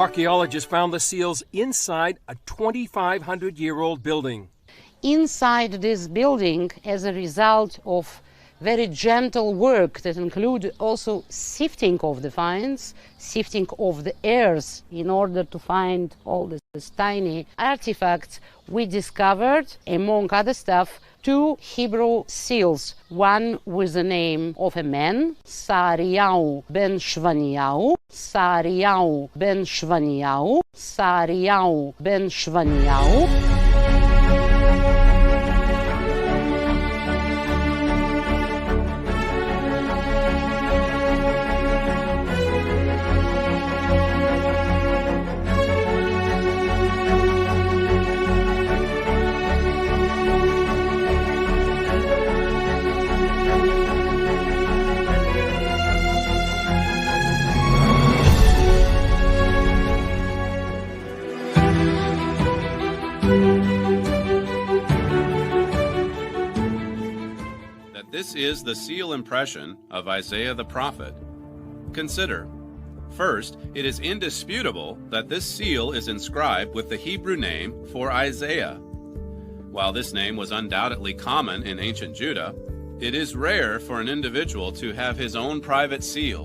Archaeologists found the seals inside a 2,500-year-old building. Inside this building, as a result of very gentle work that include also sifting of the finds, sifting of the airs in order to find all these tiny artifacts, we discovered, among other stuff, 2 Hebrew seals, one with the name of a man, Sariyahu ben Shvaniyahu, Sariyahu ben Shvaniyahu, Sariyahu ben Shvaniyahu. This is the seal impression of Isaiah the prophet. Consider, first, it is indisputable that this seal is inscribed with the Hebrew name for Isaiah. While this name was undoubtedly common in ancient Judah, it is rare for an individual to have his own private seal.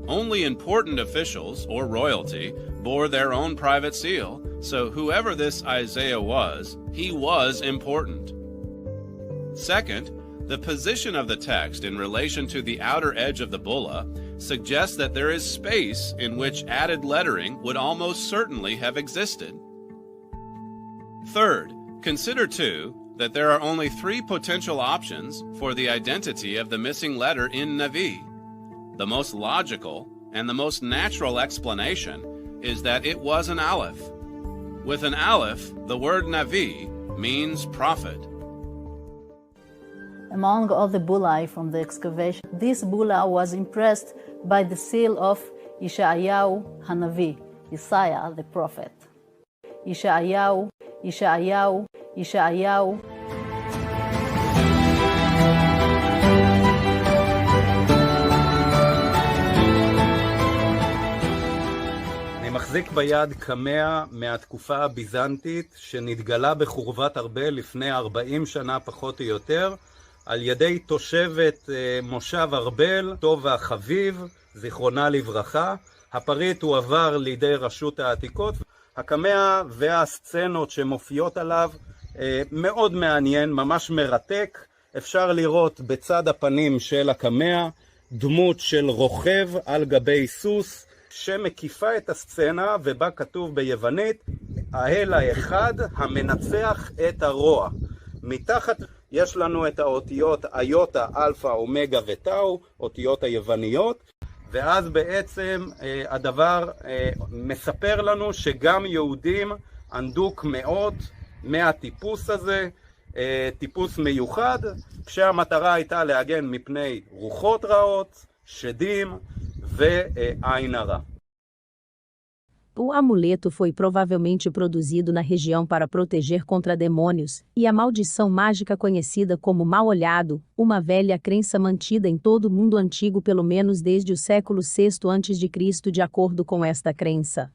Only important officials or royalty bore their own private seal, so whoever this Isaiah was, he was important. Second, the position of the text in relation to the outer edge of the bulla suggests that there is space in which added lettering would almost certainly have existed. Third, consider too that there are only 3 potential options for the identity of the missing letter in Navi. The most logical and the most natural explanation is that it was an aleph. With an aleph, the word Navi means prophet. Among all the bullae from the excavation, this bulla was impressed by the seal of Yeshayahu Hanavi, Isaiah the prophet. Yeshayahu. אני מחזיק ביד קמע מהתקופה הביזנטית שנתגלה בחורבת ארבל לפני 40 שנה פחות או יותר, על ידי תושבת מושב ארבל, טובה חביב, זיכרונה לברכה. הפריט הועבר לידי רשות העתיקות. הקמע והסצנות שמופיעות עליו מאוד מעניין, ממש מרתק. אפשר לראות בצד הפנים של הקמע דמות של רוכב על גבי סוס שמקיפה את הסצנה, ובה כתוב ביוונית, האל האחד המנצח את הרוע. מתחת יש לנו את האותיות איוטה, אלפא, אומגה וטאו, אותיות היווניות, ואז בעצם הדבר מספר לנו שגם יהודים ענדו קמעות מהטיפוס הזה, טיפוס מיוחד, כשהמטרה הייתה להגן מפני רוחות רעות, שדים ועין הרע. O amuleto foi provavelmente produzido na região para proteger contra demônios, e a maldição mágica conhecida como mal-olhado, uma velha crença mantida em todo o mundo antigo pelo menos desde o século VI a.C. de acordo com esta crença.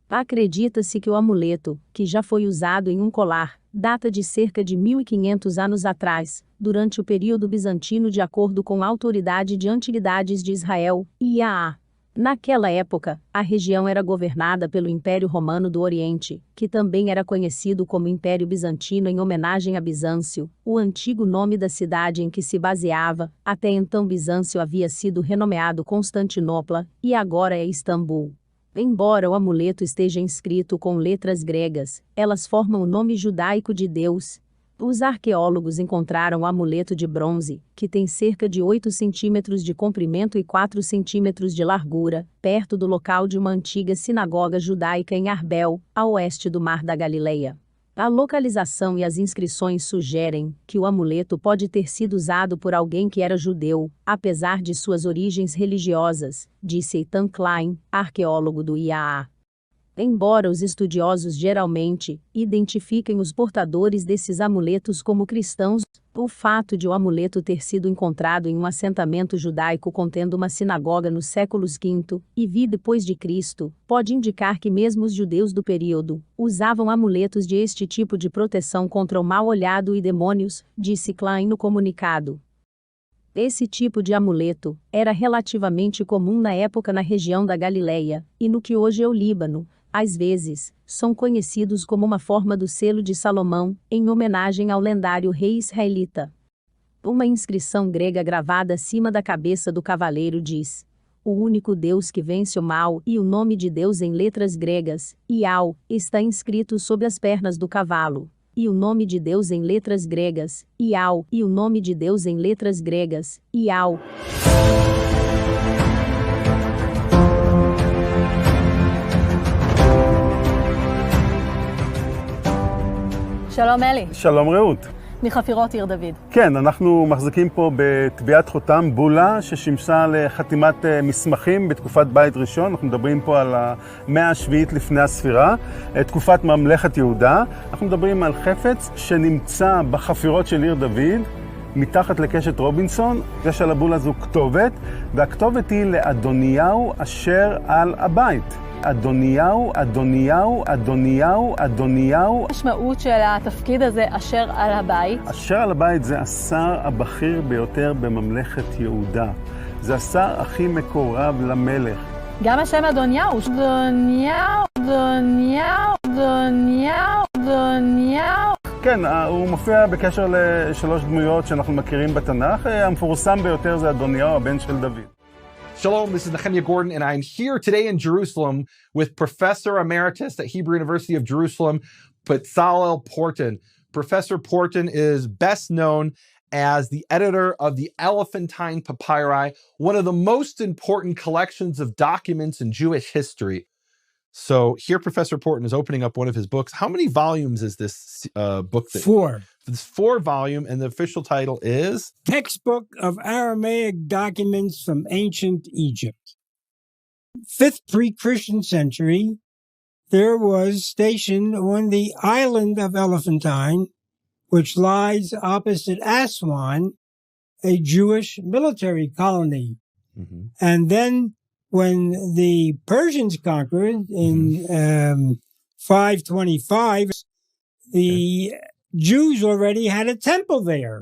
Acredita-se que o amuleto, que já foi usado em um colar, data de cerca de 1500 anos atrás, durante o período bizantino de acordo com a Autoridade de Antiguidades de Israel, IAA. Naquela época, a região era governada pelo Império Romano do Oriente, que também era conhecido como Império Bizantino em homenagem a Bizâncio, o antigo nome da cidade em que se baseava. Até então Bizâncio havia sido renomeado Constantinopla, e agora é Istambul. Embora o amuleto esteja inscrito com letras gregas, elas formam o nome judaico de Deus. Os arqueólogos encontraram o amuleto de bronze, que tem cerca de 8 centímetros de comprimento e 4 centímetros de largura, perto do local de uma antiga sinagoga judaica em Arbel, a oeste do Mar da Galileia. A localização e as inscrições sugerem que o amuleto pode ter sido usado por alguém que era judeu, apesar de suas origens religiosas, disse Ethan Klein, arqueólogo do IAA. Embora os estudiosos geralmente identifiquem os portadores desses amuletos como cristãos, o fato de o amuleto ter sido encontrado em um assentamento judaico contendo uma sinagoga nos séculos V e V depois de Cristo, pode indicar que mesmo os judeus do período usavam amuletos de este tipo de proteção contra o mal-olhado e demônios, disse Klein no comunicado. Esse tipo de amuleto era relativamente comum na época na região da Galileia e no que hoje é o Líbano. Às vezes, são conhecidos como uma forma do selo de Salomão, em homenagem ao lendário rei israelita. Uma inscrição grega gravada acima da cabeça do cavaleiro diz: "O único Deus que vence o mal", e o nome de Deus em letras gregas, Iau, está inscrito sobre as pernas do cavalo. E o nome de Deus em letras gregas, Iau, e o nome de Deus em letras gregas, Iau. שלום אלי, שלום רעות. מחפירות עיר דוד. כן, אנחנו מחזיקים פה בטביעת חותם בולה ששימשה לחתימת מסמכים בתקופת בית ראשון. אנחנו מדברים פה על המאה השביעית לפני הספירה, תקופת ממלכת יהודה. אנחנו מדברים על חפץ שנמצא בחפירות של עיר דוד, מתחת לקשת רובינסון. יש על הבולה הזו כתובת, והכתובת היא לאדוניהו אשר על הבית. אדוניהו, אדוניהו, אדוניהו, אדוניהו. המשמעות של התפקיד הזה, אשר על הבית. אשר על הבית זה השר הבכיר ביותר בממלכת יהודה. זה השר הכי מקורב למלך. גם השם אדוניהו. אדוניהו, אדוניהו, אדוניהו, אדוניהו. כן, הוא מופיע בקשר לשלוש דמויות שאנחנו מכירים בתנ"ך. המפורסם ביותר זה אדוניהו, הבן של דוד. Shalom, this is Nehemiah Gordon, and I'm here today in Jerusalem with Professor Emeritus at Hebrew University of Jerusalem, Bezalel Porton. Professor Porton is best known as the editor of the Elephantine Papyri, one of the most important collections of documents in Jewish history. So here Professor Porton is opening up one of his books. How many volumes is this book? Four. It's 4-volume, and the official title is? Textbook of Aramaic Documents from Ancient Egypt. 5th pre-Christian century, there was stationed on the island of Elephantine, which lies opposite Aswan, a Jewish military colony. Mm-hmm. And then when the Persians conquered in 525, the Jews already had a temple there.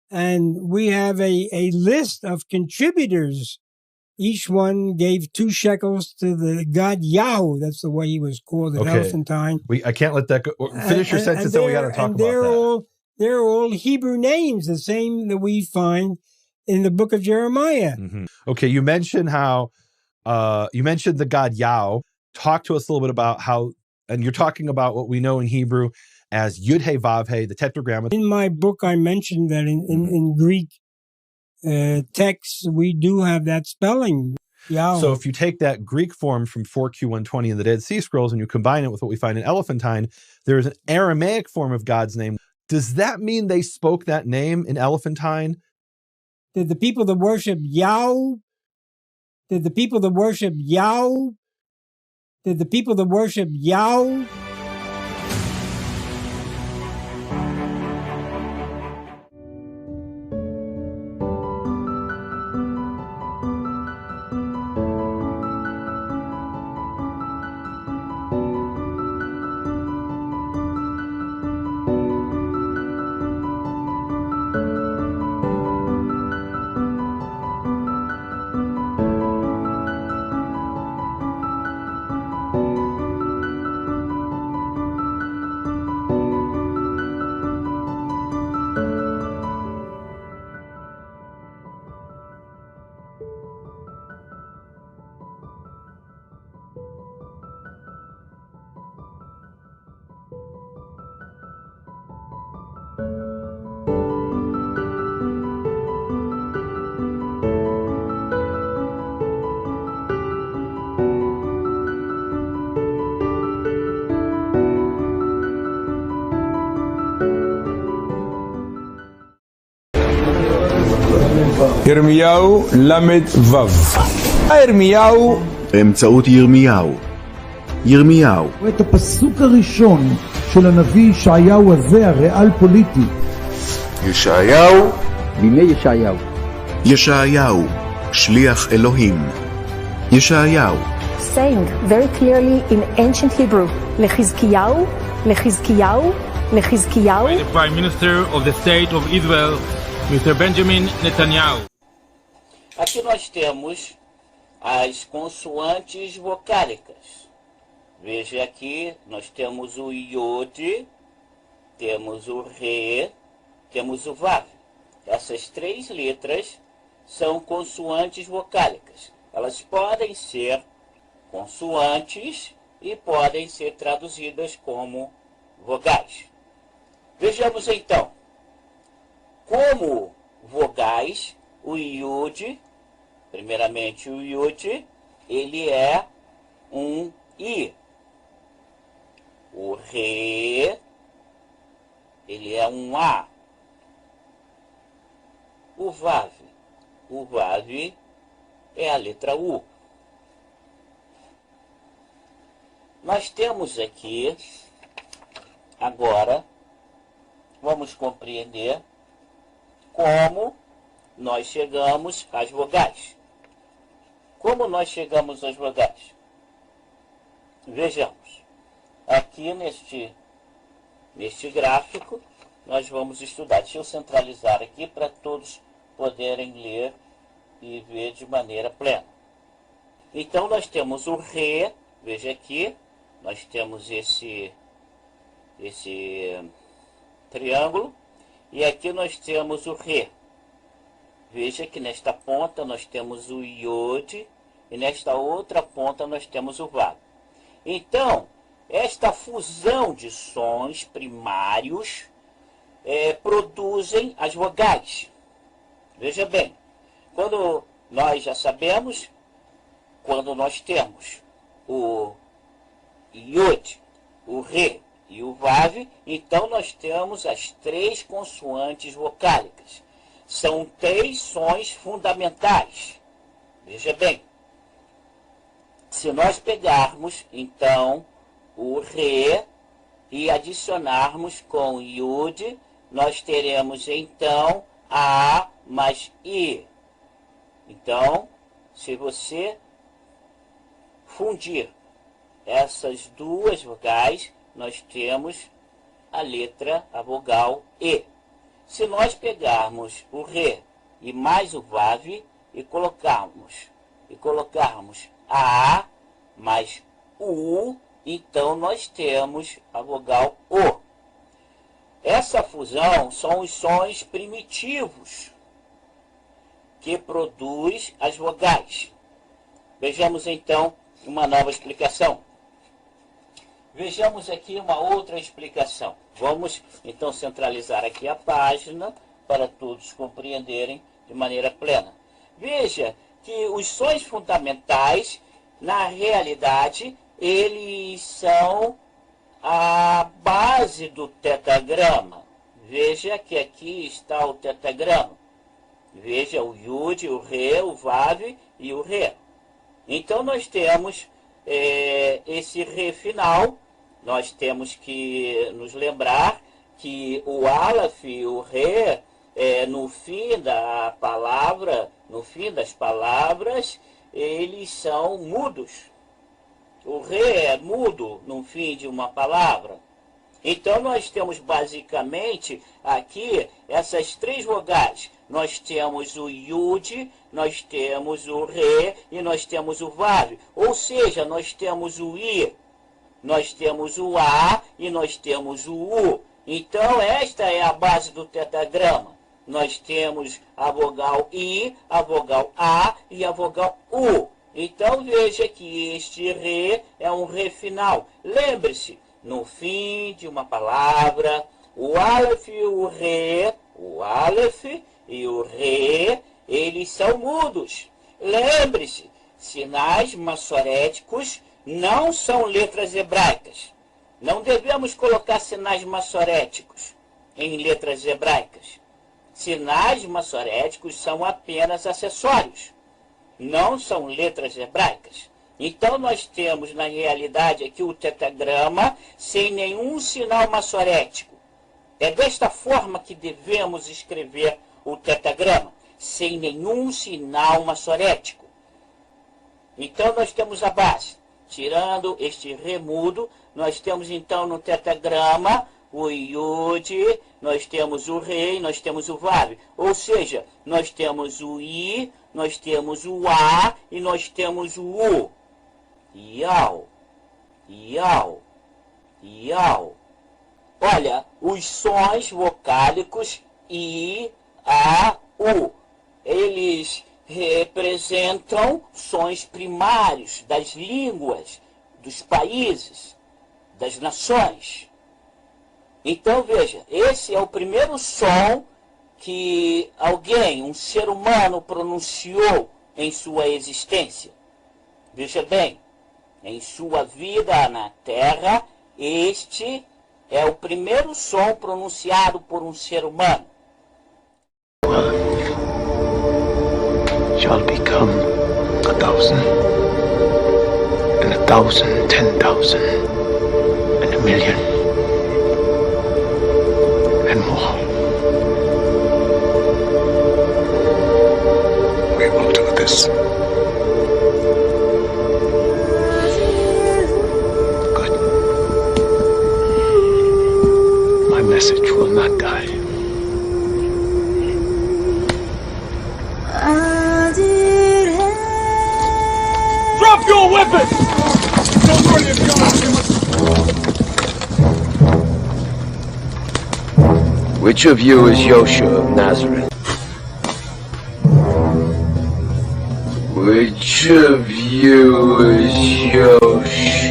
And we have a list of contributors. Each one gave 2 shekels to the god Yahu. That's the way he was called at Elephantine. I can't let that go. Finish your sentence, then we got to talk about that. They're all Hebrew names, the same that we find in the book of Jeremiah. Mm-hmm. Okay, you mentioned how, you mentioned the god Yahu. Talk to us a little bit about how, and you're talking about what we know in Hebrew as Yud-He Vav-He, the tetragrammaton. In my book, I mentioned that in Greek texts, we do have that spelling. Yahweh. So if you take that Greek form from 4Q120 in the Dead Sea Scrolls and you combine it with what we find in Elephantine, there is an Aramaic form of God's name. Does that mean they spoke that name in Elephantine? Did the people that worship Yahweh? Did the people that worship Yahweh? Did the people that worship Yahweh? ירמיהו למד וו. ירמיהו באמצעות ירמיהו ירמיהו. את הפסוק הראשון של הנביא ישעיהו הזה, הריאל פוליטי. ישעיהו. בימי ישעיהו. ישעיהו, שליח אלוהים. ישעיהו. Saying very clearly in ancient Hebrew, לחזקיהו, לחזקיהו, לחזקיהו. By the Prime Minister of the State of Israel, Mr. Benjamin Netanyahu. Aqui nós temos as consoantes vocálicas. Veja aqui, nós temos o Yod, temos o Re, temos o Vav. Essas três letras são consoantes vocálicas. Elas podem ser consoantes e podem ser traduzidas como vogais. Vejamos então, como vogais, o Yud, primeiramente o Yud, ele é um I. O Re, ele é um A. O Vav é a letra U. Nós temos aqui, agora, vamos compreender como nós chegamos às vogais. Como nós chegamos às vogais? Vejamos. Aqui neste gráfico, nós vamos estudar. Deixa eu centralizar aqui para todos poderem ler e ver de maneira plena. Então, nós temos o Re, veja aqui, nós temos esse triângulo, e aqui nós temos o Re. Veja que nesta ponta nós temos o Yod, e nesta outra ponta nós temos o Vav. Então, esta fusão de sons primários produzem as vogais. Veja bem, quando nós já sabemos, quando nós temos o Yod, o Re e o Vav, então nós temos as três consoantes vocálicas. São três sons fundamentais. Veja bem, se nós pegarmos, então, o Re e adicionarmos com o Yud, nós teremos, então, A mais I. Então, se você fundir essas duas vogais, nós temos a vogal E. Se nós pegarmos o Re e mais o Vav e colocarmos A mais U, então nós temos a vogal O. Essa fusão são os sons primitivos que produz as vogais. Vejamos então uma nova explicação. Vejamos aqui uma outra explicação. Vamos então centralizar aqui a página para todos compreenderem de maneira plena. Veja que os sons fundamentais, na realidade, eles são a base do tetagrama. Veja que aqui está o tetagrama. Veja o Yud, o Re, o Vav e o Re. Então nós temos esse Re final. Nós temos que nos lembrar que o Aleph e o Re, no fim da palavra, no fim das palavras, eles são mudos. O Re é mudo no fim de uma palavra. Então nós temos basicamente aqui essas três vogais. Nós temos o Yud, nós temos o Re e nós temos o Vav. Ou seja, nós temos o I, nós temos o A e nós temos o U. Então esta é a base do tetagrama. Nós temos a vogal I, a vogal A e a vogal U. Então veja que este Re é um Re final. Lembre-se, no fim de uma palavra, o Aleph e o Aleph e o Re, eles são mudos. Lembre-se, sinais massoréticos não são letras hebraicas. Não devemos colocar sinais massoréticos em letras hebraicas. Sinais massoréticos são apenas acessórios. Não são letras hebraicas. Então nós temos na realidade aqui o tetragrama sem nenhum sinal maçorético. É desta forma que devemos escrever o tetragrama, sem nenhum sinal maçorético. Então nós temos a base. Tirando este remudo, nós temos então no tetragrama o Yud, nós temos o Rei, nós temos o Vav. Ou seja, nós temos o I, nós temos o A e nós temos o U. Yau, Yau, Yau. Olha, os sons vocálicos I, A, U. Eles representam sons primários das línguas, dos países, das nações. Então, veja, esse é o primeiro som que alguém, um ser humano, pronunciou em sua existência. Veja bem, em sua vida na Terra, este é o primeiro som pronunciado por um ser humano. Shall become 1,000, and 1,000, 10,000, and 1,000,000, and more. We will do this. Good. My message will not die. Drop your weapons! Don't worry, Which of you is Yoshua of Nazareth? Which of you is Yoshua?